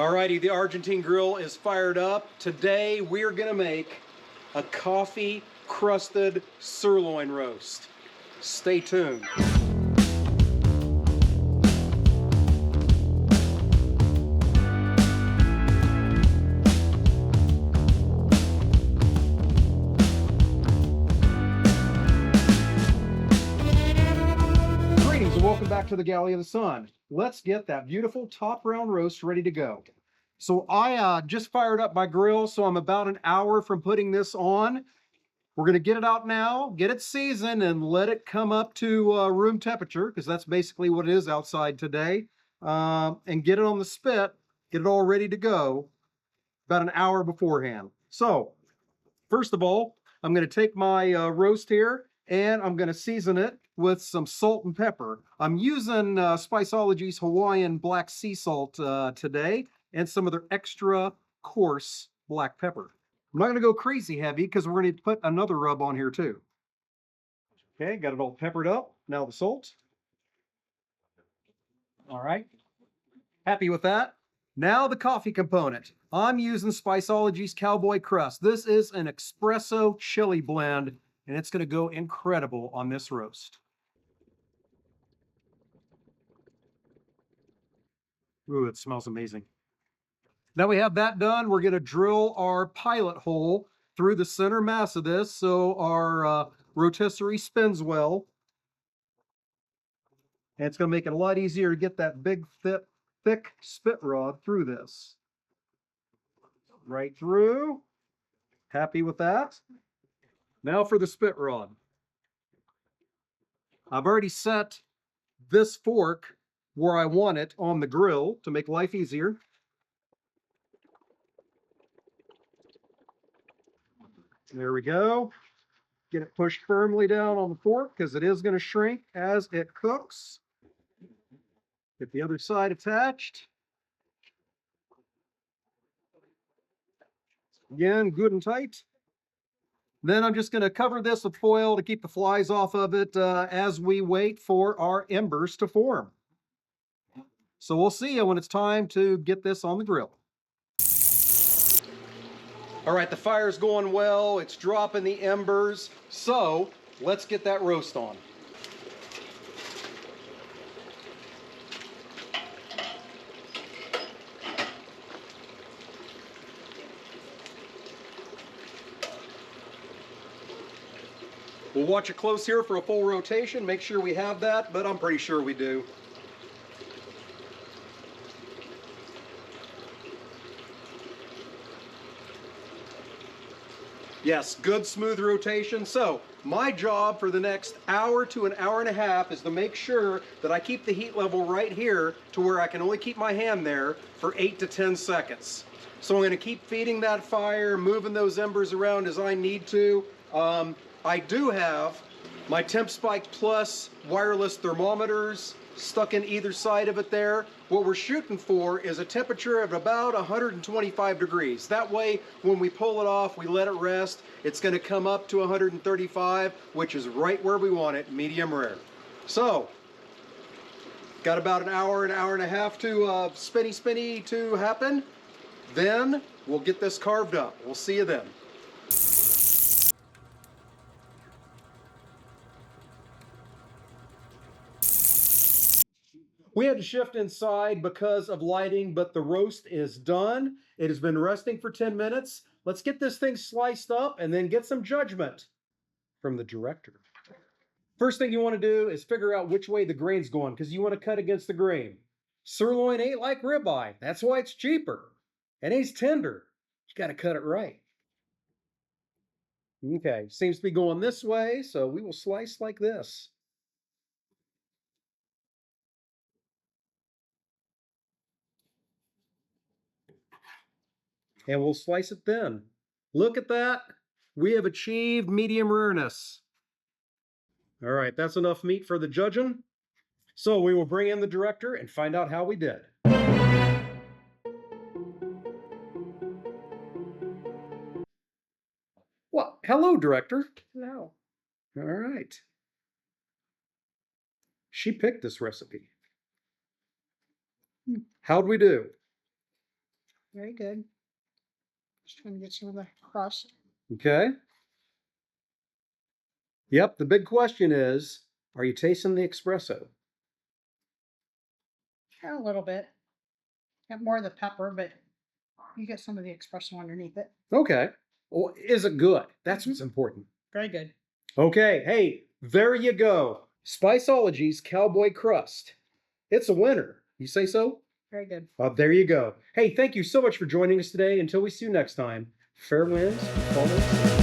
Alrighty, the Argentine grill is fired up. Today we're gonna make a coffee crusted sirloin roast. Stay tuned. Greetings and welcome back to the Galley of the Sun. Let's get that beautiful top round roast ready to go. So I just fired up my grill, so I'm about an hour from putting this on. We're going to get it out now, get it seasoned, and let it come up to room temperature, because that's basically what it is outside today, and get it on the spit, get it all ready to go about an hour beforehand. So first of all, I'm going to take my roast here, and I'm going to season it with some salt and pepper. I'm using Spiceology's Hawaiian black sea salt today, and some of their extra coarse black pepper. I'm not going to go crazy heavy because we're going to put another rub on here too. Okay, got it all peppered up. Now the salt. All right, happy with that. Now the coffee component. I'm using Spiceology's Cowboy Crust. This is an espresso chili blend, and it's going to go incredible on this roast. Ooh, it smells amazing. Now we have that done, we're going to drill our pilot hole through the center mass of this so our rotisserie spins well. And it's going to make it a lot easier to get that big, thick spit rod through this. Right through. Happy with that. Now for the spit rod. I've already set this fork where I want it on the grill to make life easier. There we go. Get it pushed firmly down on the fork because it is going to shrink as it cooks. Get the other side attached. Again, good and tight. Then I'm just going to cover this with foil to keep the flies off of it as we wait for our embers to form. So we'll see you when it's time to get this on the grill. All right, the fire's going well. It's dropping the embers. So let's get that roast on. We'll watch it close here for a full rotation. Make sure we have that, but I'm pretty sure we do. Yes, good smooth rotation. So my job for the next hour to an hour and a half is to make sure that I keep the heat level right here to where I can only keep my hand there for 8 to 10 seconds. So I'm going to keep feeding that fire, moving those embers around as I need to. I do have my Temp Spike Plus wireless thermometers stuck in either side of it there. What we're shooting for is a temperature of about 125 degrees. That way, when we pull it off, we let it rest, it's going to come up to 135, which is right where we want it, medium rare. So, got about an hour and a half to spinny to happen. Then, we'll get this carved up. We'll see you then. We had to shift inside because of lighting, but the roast is done. It has been resting for 10 minutes. Let's get this thing sliced up and then get some judgment from the director. First thing you want to do is figure out which way the grain's going because you want to cut against the grain. Sirloin ain't like ribeye. That's why it's cheaper. It ain't tender. You got to cut it right. Okay, seems to be going this way, so we will slice like this. And we'll slice it thin. Look at that. We have achieved medium rareness. All right, that's enough meat for the judging. So we will bring in the director and find out how we did. Well, hello, director. No. All right. She picked this recipe. How'd we do? Very good. Just trying to get some of the crust. Okay. Yep, the big question is, are you tasting the espresso? A little bit. Got more of the pepper, but you get some of the espresso underneath it. Okay. Well, is it good? That's what's important. Very good. Okay, hey, there you go. Spiceology's Cowboy Crust. It's a winner. You say so? Very good. There you go. Hey, thank you so much for joining us today. Until we see you next time, fair winds, follow.